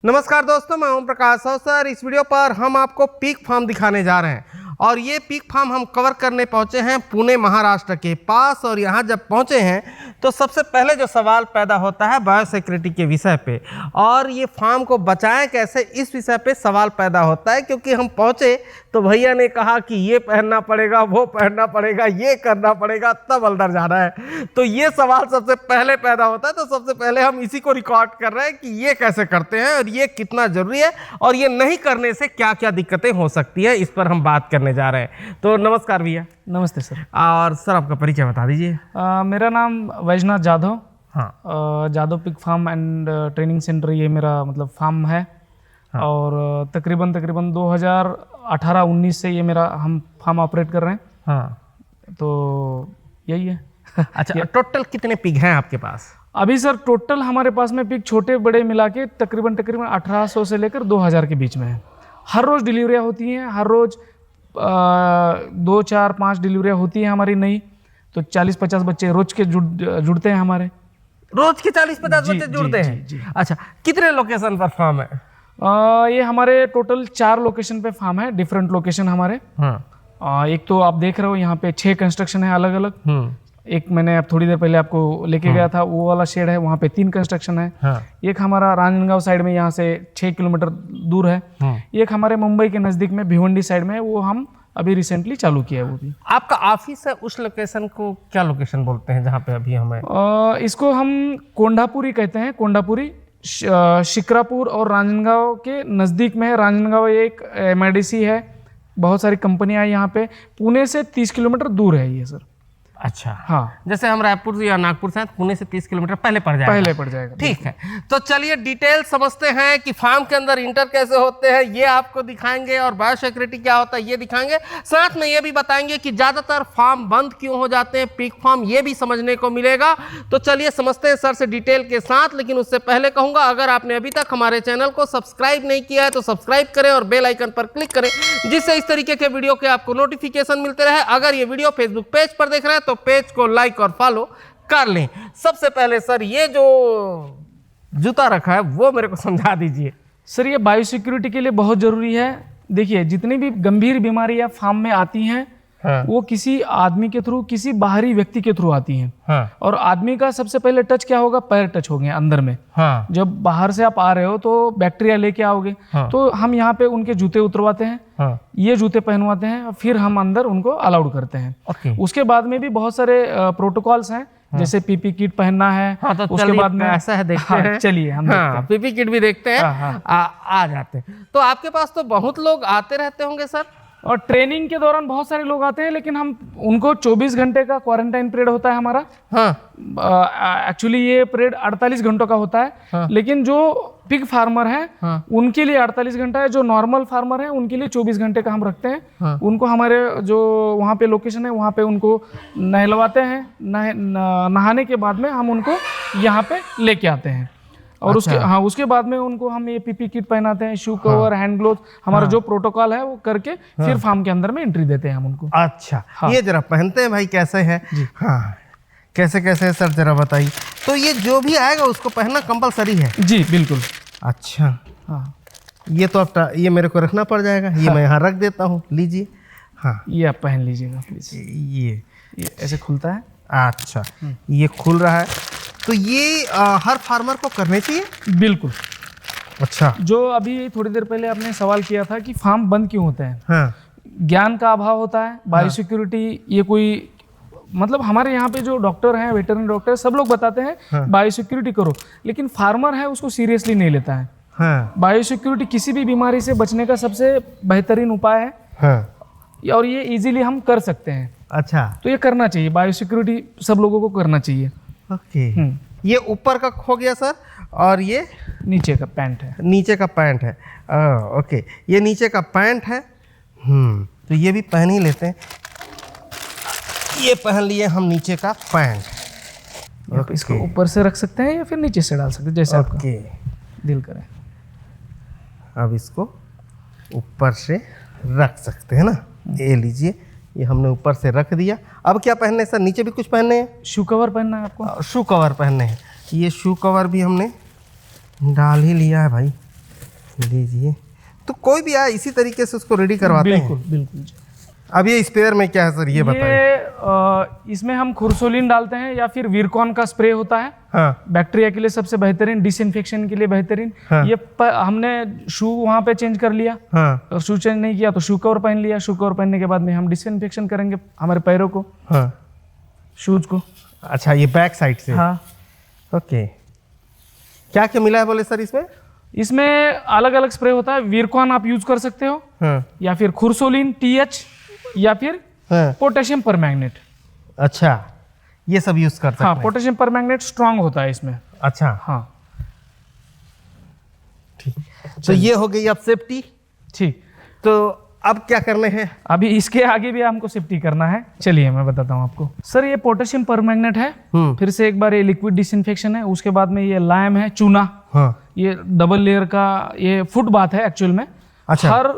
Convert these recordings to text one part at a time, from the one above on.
नमस्कार दोस्तों, मैं ओम प्रकाश सर। इस वीडियो पर हम आपको पीक फार्म दिखाने जा रहे हैं और ये पीक फार्म हम कवर करने पहुंचे हैं पुणे महाराष्ट्र के पास। और यहाँ जब पहुंचे हैं तो सबसे पहले जो सवाल पैदा होता है बायोसिक्योरिटी के विषय पे, और ये फार्म को बचाएं कैसे इस विषय पे सवाल पैदा होता है। क्योंकि हम पहुंचे तो भैया ने कहा कि ये पहनना पड़ेगा, वो पहनना पड़ेगा, ये करना पड़ेगा, तब अंदर जाना है। तो ये सवाल सबसे पहले पैदा होता है। तो सबसे पहले हम इसी को रिकॉर्ड कर रहे हैं कि ये कैसे करते हैं और ये कितना जरूरी है और ये नहीं करने से क्या क्या दिक्कतें हो सकती है, इस पर हम बात करने जा रहे हैं। तो नमस्कार भैया। नमस्ते सर। और सर आपका परिचय बता दीजिए। मेरा नाम वैजनाथ जाधव। हाँ। Jadhav pig farm and training centre ये मेरा मतलब फार्म है। हाँ। और तकरीबन 2018-19 से ये मेरा हम फार्म ऑपरेट कर रहे हैं। हाँ। तो यही है। अच्छा, टोटल कितने पिग हैं आपके पास? अभी सर टोटल हमारे पास में पिग छोटे बड़े मिला के तकरीबन 1800 से लेकर 2000 के बीच में है। हर रोज़ डिलीवरियाँ होती हैं, हर रोज़ 2, 4, 5 डिलीवरियाँ होती हैं हमारी नई। तो 40-50 बच्चे रोज के जुड़ते हैं हमारे। रोज के 40-50 बच्चे जुड़ते हैं? जी। अच्छा, कितने लोकेशन पर फार्म है? ये हमारे टोटल 4 लोकेशन पे फार्म है, डिफरेंट लोकेशन हमारे। हाँ। एक तो आप देख रहे हो यहाँ पे 6 कंस्ट्रक्शन है अलग अलग। एक मैंने अब थोड़ी देर पहले आपको लेके गया था, वो वाला शेड है, वहाँ पे 3 कंस्ट्रक्शन है। हाँ। एक हमारा रांजनगांव साइड में यहाँ से 6 किलोमीटर दूर है। एक हमारे मुंबई के नज़दीक में भिवंडी साइड में, वो हम अभी रिसेंटली चालू किया है वो भी। आपका ऑफिस है, उस लोकेशन को क्या लोकेशन बोलते हैं जहाँ पे अभी हमें? इसको हम कोंडापुरी कहते हैं। कोंडापुरी शिक्रापुर और रांजनगांव के नज़दीक में है। रांजनगांव एक MIDC है, बहुत सारी कंपनियां हैं यहाँ पे। पुणे से 30 किलोमीटर दूर है ये सर। अच्छा। हाँ। जैसे हम रायपुर या नागपुर से पुणे से 30 किलोमीटर पहले पड़ जाएगा। ठीक है, तो चलिए डिटेल समझते हैं कि फार्म के अंदर इंटर कैसे होते हैं, ये आपको दिखाएंगे, और बायोसिक्योरिटी क्या होता है ये दिखाएंगे। साथ में ये भी बताएंगे कि ज़्यादातर फार्म बंद क्यों हो जाते हैं, पीक फार्म, ये भी समझने को मिलेगा। तो चलिए समझते हैं सर से डिटेल के साथ। लेकिन उससे पहले कहूँगा, अगर आपने अभी तक हमारे चैनल को सब्सक्राइब नहीं किया है तो सब्सक्राइब करें और बेल आइकन पर क्लिक करें, जिससे इस तरीके के वीडियो के आपको नोटिफिकेशन मिलते रहे। अगर ये वीडियो फेसबुक पेज पर देख रहे हैं तो पेज को लाइक और फॉलो कर लें। सबसे पहले सर ये जो जूता रखा है वो मेरे को समझा दीजिए। सर ये बायोसिक्योरिटी के लिए बहुत ज़रूरी है। देखिए, जितनी भी गंभीर बीमारियां फार्म में आती हैं, हाँ, वो किसी आदमी के थ्रू, किसी बाहरी व्यक्ति के थ्रू आती हैं। हाँ। और आदमी का सबसे पहले टच क्या होगा? पैर टच होंगे अंदर में। हाँ। जब बाहर से आप आ रहे हो तो बैक्टीरिया लेके आओगे। हाँ। तो हम यहाँ पे उनके जूते उतरवाते हैं। हाँ। ये जूते पहनवाते हैं, फिर हम अंदर उनको अलाउड करते हैं। Okay. उसके बाद में भी बहुत सारे प्रोटोकॉल्स हैं। हाँ। जैसे PP किट पहनना है। हाँ, तो उसके बाद में ऐसा है, देखते हैं। चलिए हम PP किट भी देखते हैं। हाँ। आ जाते हैं। तो आपके पास तो बहुत लोग आते रहते होंगे सर? और ट्रेनिंग के दौरान बहुत सारे लोग आते हैं, लेकिन हम उनको 24 घंटे का क्वारंटाइन पीरियड होता है हमारा। हाँ। एक्चुअली ये पीरियड 48 घंटों का होता है। हाँ। लेकिन जो पिग फार्मर है, हाँ, उनके लिए 48 घंटा है। जो नॉर्मल फार्मर है उनके लिए 24 घंटे का हम रखते हैं। हाँ। उनको हमारे जो वहाँ पे लोकेशन है वहाँ पे उनको नहलवाते हैं। नहाने के बाद में हम उनको यहाँ पे लेके आते हैं। और अच्छा। उसके बाद में उनको हम ये PP किट पहनाते हैं, शू कवर, हैंड ग्लोव, हमारा जो प्रोटोकॉल है वो करके फिर फार्म के अंदर में एंट्री देते हैं हम उनको। अच्छा। हाँ। ये जरा पहनते हैं भाई, कैसे है? हाँ, कैसे कैसे है सर जरा बताइए। तो ये जो भी आएगा उसको पहनना कंपलसरी है? जी बिल्कुल। अच्छा। हाँ। ये तो अब ये मेरे को रखना पड़ जाएगा। ये मैं यहाँ रख देता हूँ, लीजिए। हाँ, ये आप पहन लीजिएगा प्लीज। ये ऐसे खुलता है। अच्छा, ये खुल रहा है। तो ये हर फार्मर को करने चाहिए? बिल्कुल। अच्छा। जो अभी थोड़ी देर पहले आपने सवाल किया था कि फार्म बंद क्यों होते हैं। हाँ। ज्ञान का अभाव होता है। बायोसिक्योरिटी ये कोई मतलब हमारे यहाँ पे जो डॉक्टर हैं, वेटरनरी डॉक्टर, सब लोग बताते हैं हाँ, बायोसिक्योरिटी करो, लेकिन फार्मर है उसको सीरियसली नहीं लेता है। हाँ। बायोसिक्योरिटी किसी भी बीमारी से बचने का सबसे बेहतरीन उपाय है। हाँ। और ये इजीली हम कर सकते हैं। अच्छा। तो ये करना चाहिए, बायोसिक्योरिटी सब लोगों को करना चाहिए। ओके। ये ऊपर का हो गया सर, और ये नीचे का पैंट है। नीचे का पैंट है। ओके, ये नीचे का पैंट है। तो ये भी पहन ही लेते हैं। ये पहन लिए हम नीचे का पैंट। इसको ऊपर से रख सकते हैं या फिर नीचे से डाल सकते हैं, जैसे आपका दिल करे। अब इसको ऊपर से रख सकते हैं ना। ये लीजिए, ये हमने ऊपर से रख दिया। अब क्या पहनने सर? नीचे भी कुछ पहनने हैं? शू कवर पहनना है आपको। शू कवर पहनने हैं। ये शू कवर भी हमने डाल ही लिया है भाई। लीजिए। तो कोई भी आए इसी तरीके से उसको रेडी करवाते हैं? बिल्कुल बिल्कुल। अब ये स्पेयर में क्या है सर, ये बताइए। इसमें हम खुरसोलिन डालते हैं या फिर वीरकॉन का स्प्रे होता है। हाँ बैक्टीरिया के लिए सबसे बेहतरीन, डिसइंफेक्शन के लिए बेहतरीन। हाँ। ये हमने शू वहाँ पे चेंज कर लिया, हाँ और शू चेंज नहीं किया तो शू कवर पहन लिया। शू कवर पहनने के बाद में हम डिसइंफेक्शन करेंगे हमारे पैरों को, हाँ। शूज को। अच्छा, ये बैक साइड से? हाँ। ओके। क्या क्या मिला है बोले सर इसमें? इसमें अलग अलग स्प्रे होता है। वीरकॉन आप यूज कर सकते हो, हाँ या फिर खुरसोलिन TH, या फिर हाँ। Potassium permanganate. अच्छा, ये सब यूज कर सकते हाँ, हैं? पोटेशियम परमैंगनेट स्ट्रांग होता है इसमें। अच्छा हाँ ठीक। तो ये हो गई अब सेफ्टी। ठीक। तो अब क्या करने हैं? अभी इसके आगे भी हमको सेफ्टी करना है। चलिए मैं बताता हूँ आपको। सर ये पोटेशियम परमैंगनेट है, फिर से एक बार ये लिक्विड डिसइंफेक्शन है, उसके बाद में ये लाइम है, चूना। हाँ। ये डबल लेयर का ये फुट बाथ है एक्चुअल में। अच्छा। हर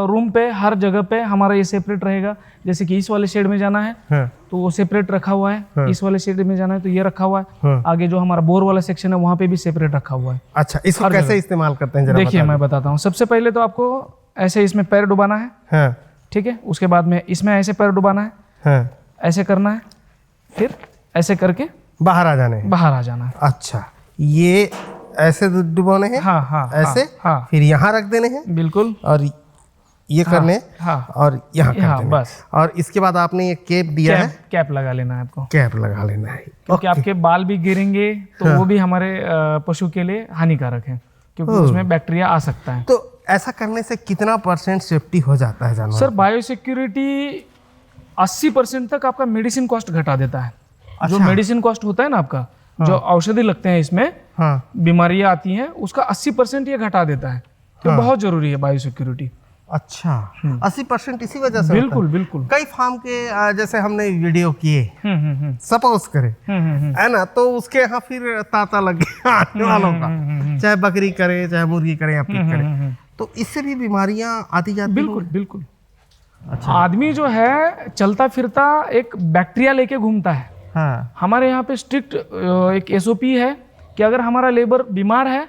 रूम पे, हर जगह पे हमारा ये सेपरेट रहेगा। जैसे कि इस वाले शेड में जाना है हाँ। तो वो सेपरेट रखा हुआ है, हाँ। इस वाले शेड में जाना है तो ये रखा हुआ है, हाँ। आगे जो हमारा बोर वाला सेक्शन है वहाँ पे भी सेपरेट रखा हुआ है। अच्छा, इसको कैसे इस्तेमाल करते हैं जरा देखिए बता मैं बताता हूँ। सबसे पहले तो आपको ऐसे इसमें पैर डुबाना है, हाँ ठीक है। उसके बाद में इसमें ऐसे पैर डुबाना है, हाँ। ऐसे करना है, फिर ऐसे करके बाहर आ जाने हैं? बाहर आ जाना है। अच्छा, ये ऐसे डुबोने हैं? हाँ हाँ ऐसे? हाँ फिर यहाँ रख देने हैं? बिल्कुल। और ये करने हैं? हाँ और यहाँ कर हाँ, देने हैं। बस। और इसके बाद आपने ये केप दिया है? कैप लगा लेना है आपको, कैप लगा लेना है, क्योंकि आपके बाल भी गिरेंगे तो वो भी हमारे पशु के लिए हानिकारक है, क्योंकि उसमें बैक्टीरिया आ सकता है। तो ऐसा करने से कितना % सेफ्टी हो जाता है जानवर? सर बायोसिक्योरिटी 80% तक आपका मेडिसिन कॉस्ट घटा देता है। जो मेडिसिन कॉस्ट होता है ना आपका, जो औषधि लगते हैं इसमें, हाँ। बीमारियां आती हैं, उसका 80% ये घटा देता है। तो बहुत जरूरी है बायोसिक्योरिटी। अच्छा, 80% इसी वजह से? बिल्कुल बिल्कुल। कई फार्म के जैसे हमने वीडियो किए, सपोज करें, है ना, तो उसके यहाँ फिर तांता लगे आने वालों का, चाहे बकरी करे, चाहे मुर्गी करे या पिग करे, तो इससे भी बीमारियां आती जाती? बिल्कुल बिल्कुल। अच्छा। आदमी जो है चलता फिरता एक बैक्टीरिया लेके घूमता है। हाँ। हमारे यहाँ पे स्ट्रिक्ट एक SOP है कि अगर हमारा लेबर बीमार है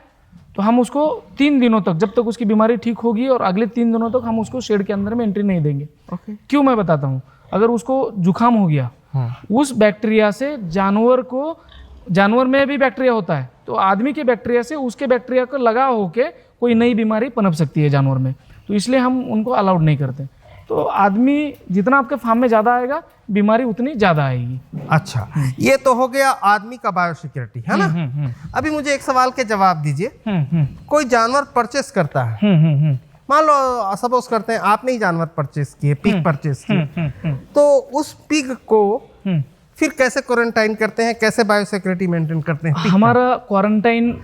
तो हम उसको 3 दिनों तक, जब तक उसकी बीमारी ठीक होगी, और अगले 3 दिनों तक हम उसको शेड के अंदर में एंट्री नहीं देंगे। ओके। क्यों, मैं बताता हूँ। अगर उसको जुकाम हो गया, उस बैक्टीरिया से जानवर में भी बैक्टीरिया होता है, तो आदमी के बैक्टीरिया से उसके बैक्टीरिया को लगा होके कोई नई बीमारी पनप सकती है जानवर में, तो इसलिए हम उनको अलाउड नहीं करते। तो आदमी जितना आपके फार्म में ज़्यादा आएगा, बीमारी उतनी ज़्यादा आएगी। अच्छा, ये तो हो गया आदमी का बायोसिक्योरिटी, है ना। अभी मुझे एक सवाल के जवाब दीजिए। कोई जानवर परचेस करता है, मान लो सपोज करते हैं आपने ही जानवर परचेस किए, पिग परचेस किए, तो उस पिग को फिर कैसे क्वारंटाइन करते हैं, कैसे बायोसिक्योरिटी मेंटेन करते हैं? हमारा क्वारंटाइन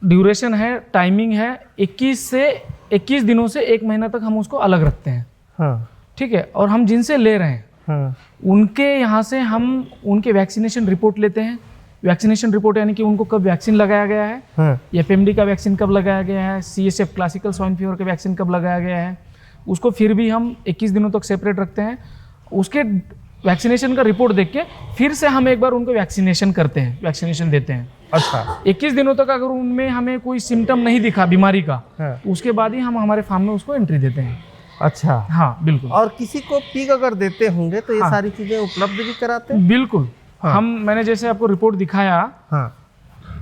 ड्यूरेशन है, टाइमिंग है 21 दिनों से 1 महीना तक हम उसको अलग रखते हैं। हाँ। ठीक है। और हम जिनसे ले रहे हैं, हाँ। उनके यहाँ से हम उनके वैक्सीनेशन रिपोर्ट लेते हैं। वैक्सीनेशन रिपोर्ट यानी कि उनको कब वैक्सीन लगाया गया है, हाँ। FMD का वैक्सीन कब लगाया गया है, CSF क्लासिकल स्वाइन फीवर का वैक्सीन कब लगाया गया है, उसको फिर भी हम 21 दिनों तक सेपरेट रखते हैं। उसके वैक्सीनेशन का रिपोर्ट देख के फिर से हम एक बार उनको वैक्सीनेशन करते हैं, वैक्सीनेशन देते हैं। अच्छा। 21 दिनों तक अगर उनमें हमें कोई सिम्टम नहीं दिखा बीमारी का, हाँ। उसके बाद ही हम हमारे फार्म में उसको एंट्री देते हैं। अच्छा। हाँ बिल्कुल। और किसी को पिग अगर देते होंगे तो ये सारी चीजें उपलब्ध भी कराते हैं? बिल्कुल। हाँ। मैंने जैसे आपको रिपोर्ट दिखाया, हाँ।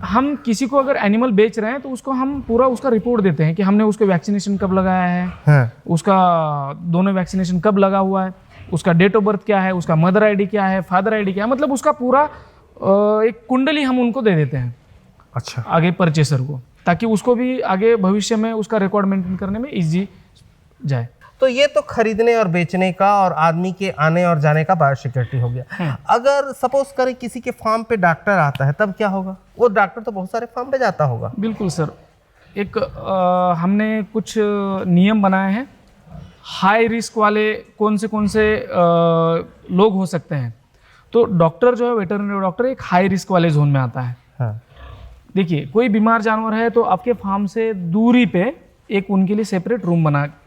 हम किसी को अगर एनिमल बेच रहे हैं तो उसको हम पूरा उसका रिपोर्ट देते हैं कि हमने उसको वैक्सीनेशन कब लगाया है, हाँ। उसका दोनों वैक्सीनेशन कब लगा हुआ है, उसका डेट ऑफ बर्थ क्या है, उसका मदर ID क्या है, फादर ID क्या है, मतलब उसका पूरा एक कुंडली हम उनको दे देते हैं। अच्छा। आगे परचेसर को, ताकि उसको भी आगे भविष्य में उसका रिकॉर्ड मेंटेन करने में इजी जाए। तो ये तो खरीदने और बेचने का और आदमी के आने और जाने का बायोसिक्योरिटी हो गया। अगर सपोज करें किसी के फार्म पे डॉक्टर आता है, तब क्या होगा? वो डॉक्टर तो बहुत सारे फार्म पे जाता होगा। बिल्कुल सर। एक हमने कुछ नियम बनाए हैं। हाई रिस्क वाले कौन से लोग हो सकते हैं, तो डॉक्टर जो है, वेटरनरी डॉक्टर, एक हाई रिस्क वाले जोन में आता है। हाँ। देखिए, कोई बीमार जानवर है तो आपके फार्म से दूरी पे एक उनके लिए सेपरेट रूम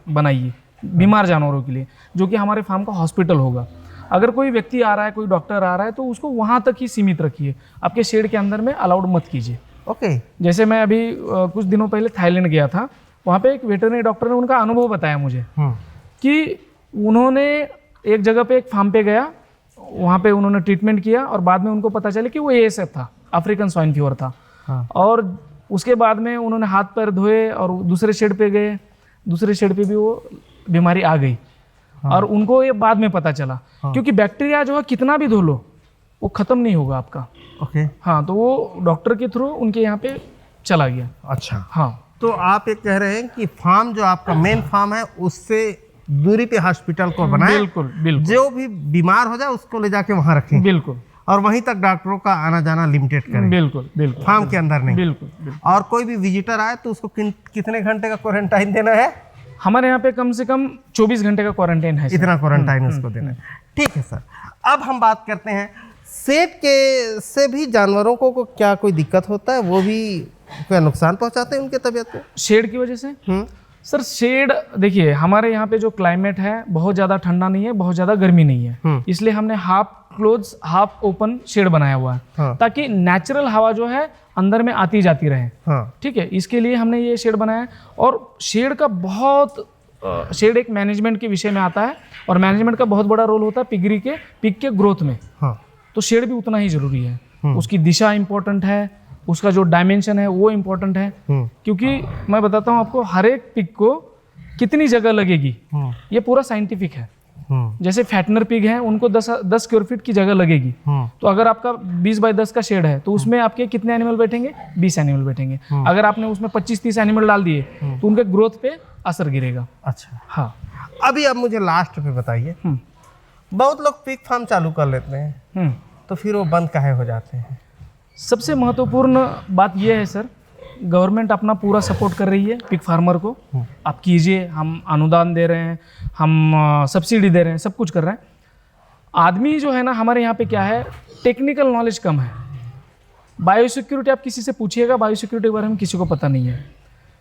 बनाइए बीमार जानवरों के लिए, जो कि हमारे फार्म का हॉस्पिटल होगा। अगर कोई व्यक्ति आ रहा है, कोई डॉक्टर आ रहा है, तो उसको वहाँ तक ही सीमित रखिए, आपके शेड के अंदर में अलाउड मत कीजिए। ओके। जैसे मैं अभी कुछ दिनों पहले थाईलैंड गया था, वहाँ पे एक वेटरनरी डॉक्टर ने उनका अनुभव बताया मुझे कि उन्होंने एक जगह पे एक फार्म पे गया, वहाँ पे उन्होंने ट्रीटमेंट किया और बाद में उनको पता चला कि वो ASF था, अफ्रीकन स्वाइन फीवर था। और उसके बाद में उन्होंने हाथ पैर धोए और दूसरे शेड पे गए, दूसरे शेड पे भी वो बीमारी आ गई। और उनको ये बाद में पता चला, क्योंकि बैक्टीरिया जो है कितना भी धो लो वो ख़त्म नहीं होगा आपका। ओके। हाँ, तो वो डॉक्टर के थ्रू उनके यहाँ पे चला गया। अच्छा। हाँ, तो आप ये कह रहे हैं कि फार्म जो आपका मेन फार्म है उससे दूरी पे हॉस्पिटल को बनाएं, बिल्कुल बिल्कुल, जो भी बीमार हो जाए उसको ले जाके वहाँ रखें, बिल्कुल, और वहीं तक डॉक्टरों का आना जाना लिमिटेड करें, बिल्कुल बिल्कुल, फार्म के अंदर नहीं। बिल्कुल बिल्कुल। और कोई भी विजिटर आए तो उसको कितने घंटे का क्वारंटाइन देना है? हमारे यहाँ पे कम से कम 24 घंटे का क्वारंटाइन है सर। इतना क्वारंटाइन उसको देना है। ठीक है सर, अब हम बात करते हैं शेड के से भी जानवरों को क्या कोई दिक्कत होता है? वो भी क्या नुकसान पहुंचाते हैं उनके तबीयत को शेड की वजह से? सर शेड देखिए, हमारे यहाँ पे जो क्लाइमेट है बहुत ज़्यादा ठंडा नहीं है, बहुत ज़्यादा गर्मी नहीं है, इसलिए हमने half close half open shed बनाया हुआ है, ताकि नेचुरल हवा जो है अंदर में आती जाती रहे। ठीक है, इसके लिए हमने ये शेड बनाया है। और शेड का बहुत शेड एक मैनेजमेंट के विषय में आता है, और मैनेजमेंट का बहुत बड़ा रोल होता है पिग के ग्रोथ में। तो शेड भी उतना ही जरूरी है। उसकी दिशा इंपॉर्टेंट है, उसका जो डायमेंशन है वो इम्पोर्टेंट है, क्योंकि मैं बताता हूँ आपको हर एक पिग को कितनी जगह लगेगी ये पूरा साइंटिफिक है। जैसे फैटनर पिग है, उनको 10 स्क्वायर फीट की जगह लगेगी, तो अगर आपका 20 बाय 10 का शेड है तो उसमें आपके कितने एनिमल बैठेंगे? 20 एनिमल बैठेंगे। अगर आपने उसमें 25-30 एनिमल डाल दिए तो उनके ग्रोथ पे असर गिरेगा। अच्छा। हाँ, अभी अब मुझे लास्ट पे बताइए, बहुत लोग पिग फार्म चालू कर लेते हैं तो फिर वो बंद काहे हो जाते हैं? सबसे महत्वपूर्ण बात यह है सर, गवर्नमेंट अपना पूरा सपोर्ट कर रही है पिग फार्मर को। आप कीजिए, हम अनुदान दे रहे हैं, हम सब्सिडी दे रहे हैं, सब कुछ कर रहे हैं। आदमी जो है ना हमारे यहाँ पे क्या है, टेक्निकल नॉलेज कम है। बायोसिक्योरिटी आप किसी से पूछिएगा, बायोसिक्योरिटी के बारे में किसी को पता नहीं है।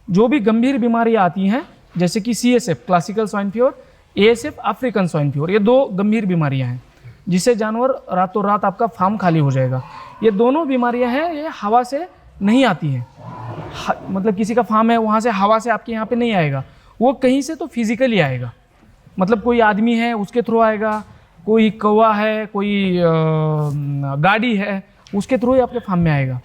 जो भी गंभीर बीमारियाँ आती हैं जैसे कि CSF classical swine fever, ASF African swine fever, ये 2 गंभीर बीमारियाँ हैं जिससे जानवर रातों रात आपका फार्म खाली हो जाएगा। ये दोनों बीमारियाँ हैं, ये हवा से नहीं आती हैं। मतलब किसी का फार्म है, वहाँ से हवा से आपके यहाँ पे नहीं आएगा, वो कहीं से तो फिजिकली आएगा। मतलब कोई आदमी है उसके थ्रू आएगा, कोई कौवा है, कोई गाड़ी है, उसके थ्रू ही आपके फार्म में आएगा।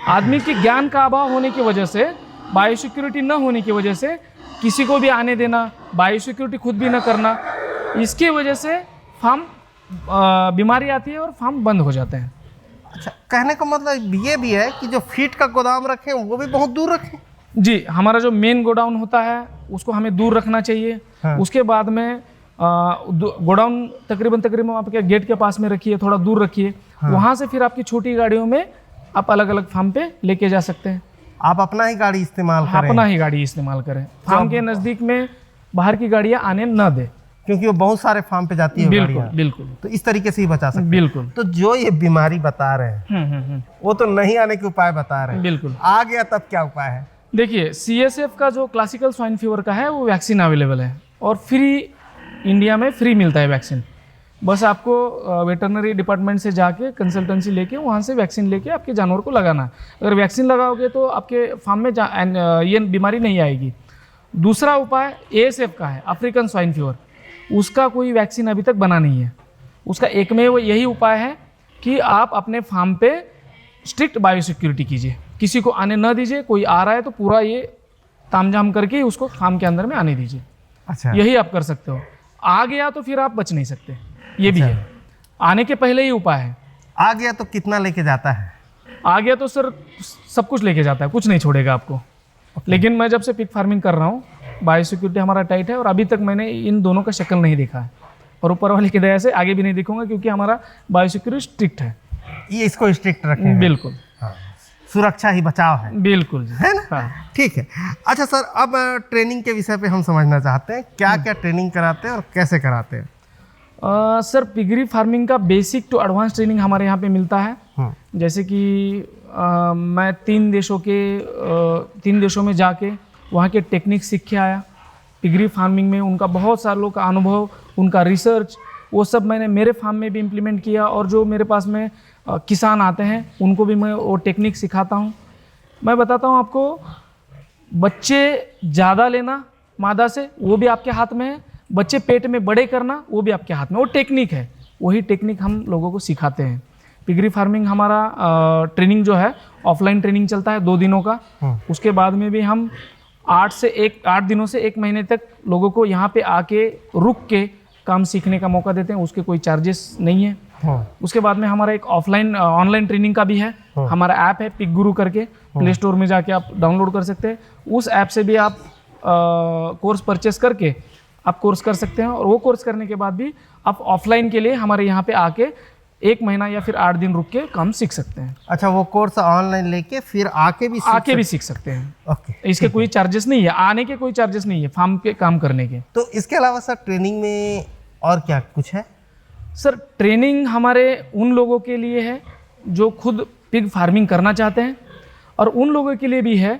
आदमी के ज्ञान का अभाव होने की वजह से, बायोसिक्योरिटी न होने की वजह से किसी को भी आने देना, बायोसिक्योरिटी खुद भी न करना, इसकी वजह से फार्म बीमारी आती है और फार्म बंद हो जाते हैं। अच्छा, कहने का मतलब ये भी है कि जो फीड का गोदाम रखें वो भी बहुत दूर रखें? जी, हमारा जो मेन गोडाउन होता है उसको हमें दूर रखना चाहिए। उसके बाद में गोडाउन तकरीबन आपके गेट के पास में रखिए, थोड़ा दूर रखिए। वहाँ से फिर आपकी छोटी गाड़ियों में आप अलग अलग फार्म पे लेके जा सकते हैं। आप अपना ही गाड़ी इस्तेमाल करें? अपना ही गाड़ी इस्तेमाल करें। फार्म के नज़दीक में बाहर की गाड़ियाँ आने न दें, क्योंकि वो बहुत सारे फार्म पे जाती है। बिल्कुल बिल्कुल, तो इस तरीके से ही बचा सकते हैं। बिल्कुल। तो जो ये बीमारी बता रहे हैं वो तो नहीं आने के उपाय बता रहे हैं। बिल्कुल। आ गया तब क्या उपाय है? देखिए, CSF का जो क्लासिकल स्वाइन फीवर का है वो वैक्सीन अवेलेबल है, और फ्री इंडिया में फ्री मिलता है वैक्सीन। बस आपको वेटरनरी डिपार्टमेंट से जाके कंसल्टेंसी लेके वहाँ से वैक्सीन लेके आपके जानवर को लगाना है। अगर वैक्सीन लगाओगे तो आपके फार्म में ये बीमारी नहीं आएगी। दूसरा उपाय ASF का है, अफ्रीकन स्वाइन फीवर। उसका कोई वैक्सीन अभी तक बना नहीं है। उसका एकमेव यही उपाय है कि आप अपने फार्म पे स्ट्रिक्ट बायोसिक्योरिटी कीजिए, किसी को आने न दीजिए। कोई आ रहा है तो पूरा ये तामझाम करके उसको फार्म के अंदर में आने दीजिए। अच्छा, यही आप कर सकते हो। आ गया तो फिर आप बच नहीं सकते, ये भी है। आने के पहले ही उपाय है। आ गया तो कितना लेके जाता है? आ गया तो सर सब कुछ लेके जाता है, कुछ नहीं छोड़ेगा आपको। लेकिन मैं जब से पिग फार्मिंग कर रहा हूँ, बायोसिक्योरिटी हमारा टाइट है, और अभी तक मैंने इन दोनों का शक्ल नहीं देखा है, और ऊपर वाले की दया से आगे भी नहीं दिखूंगा, क्योंकि हमारा बायोसिक्योरिटी स्ट्रिक्ट है। ये इसको स्ट्रिक्ट रखें? बिल्कुल। सुरक्षा ही बचाव है। बिल्कुल, है ना? ठीक है। अच्छा सर, अब ट्रेनिंग के विषय पे हम समझना चाहते हैं, क्या क्या ट्रेनिंग कराते हैं और कैसे कराते हैं? सर, पिगरी फार्मिंग का बेसिक टू एडवांस ट्रेनिंग हमारे यहाँ पे मिलता है। जैसे कि मैं 3 देशों में जाके वहाँ के टेक्निक सीख के आया। पिगरी फार्मिंग में उनका बहुत सालों का अनुभव, उनका रिसर्च, वो सब मैंने मेरे फार्म में भी इम्प्लीमेंट किया, और जो मेरे पास में किसान आते हैं उनको भी मैं वो टेक्निक सिखाता हूँ। मैं बताता हूँ आपको, बच्चे ज़्यादा लेना मादा से वो भी आपके हाथ में है, बच्चे पेट में बड़े करना वो भी आपके हाथ में, वो टेक्निक है, वही टेक्निक हम लोगों को सिखाते हैं। पिगरी फार्मिंग हमारा ट्रेनिंग जो है ऑफलाइन ट्रेनिंग चलता है 2 दिनों का। उसके बाद में भी हम 8 दिनों से 1 महीने तक लोगों को यहाँ पे आके रुक के काम सीखने का मौका देते हैं, उसके कोई चार्जेस नहीं है। उसके बाद में हमारा एक ऑनलाइन ट्रेनिंग का भी है। हमारा ऐप है पिक गुरु करके, प्ले स्टोर में जाके आप डाउनलोड कर सकते हैं। उस ऐप से भी आप कोर्स परचेस करके आप कोर्स कर सकते हैं, और वो कोर्स करने के बाद भी आप ऑफलाइन के लिए हमारे यहाँ पे आके 1 महीना या फिर 8 दिन रुक के काम सीख सकते हैं। अच्छा, वो कोर्स ऑनलाइन लेके फिर आके भी सीख सकते हैं। ओके, इसके कोई चार्जेस नहीं है, आने के कोई चार्जेस नहीं है फार्म के काम करने के। तो इसके अलावा सर ट्रेनिंग में और क्या कुछ है? सर ट्रेनिंग हमारे उन लोगों के लिए है जो खुद पिग फार्मिंग करना चाहते हैं, और उन लोगों के लिए भी है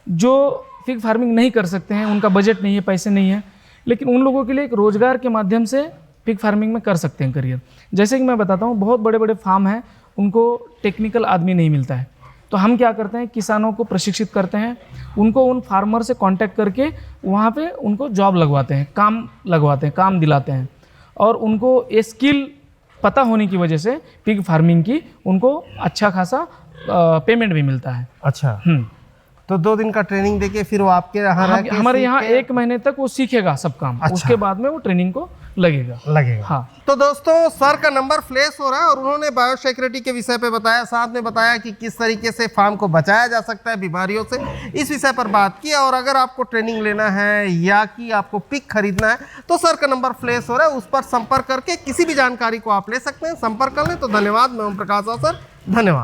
जो पिग फार्मिंग नहीं कर सकते हैं, उनका बजट नहीं है, पैसे नहीं है, लेकिन उन लोगों के लिए एक रोजगार के माध्यम से पिग फार्मिंग में कर सकते हैं करियर। जैसे कि मैं बताता हूँ, बहुत बड़े बड़े फार्म हैं, उनको टेक्निकल आदमी नहीं मिलता है, तो हम क्या करते हैं, किसानों को प्रशिक्षित करते हैं, उनको उन फार्मर से कांटेक्ट करके वहाँ पे उनको जॉब लगवाते हैं, काम लगवाते हैं, काम दिलाते हैं, और उनको ये स्किल पता होने की वजह से पिग फार्मिंग की उनको अच्छा खासा पेमेंट भी मिलता है। अच्छा, तो 2 दिन का ट्रेनिंग देके फिर वो आपके यहाँ हमारे यहाँ 1 महीने तक वो सीखेगा सब काम। अच्छा। उसके बाद में वो ट्रेनिंग को लगेगा। हाँ। तो दोस्तों, सर का नंबर फ्लैश हो रहा है और उन्होंने बायोसिक्योरिटी के विषय पे बताया, साथ में बताया कि किस तरीके से फार्म को बचाया जा सकता है बीमारियों से, इस विषय पर बात की। और अगर आपको ट्रेनिंग लेना है या कि आपको पिक खरीदना है तो सर का नंबर फ्लैश हो रहा है, उस पर संपर्क करके किसी भी जानकारी को आप ले सकते हैं। संपर्क कर लें। तो धन्यवाद, मैं ओम प्रकाश सर, धन्यवाद।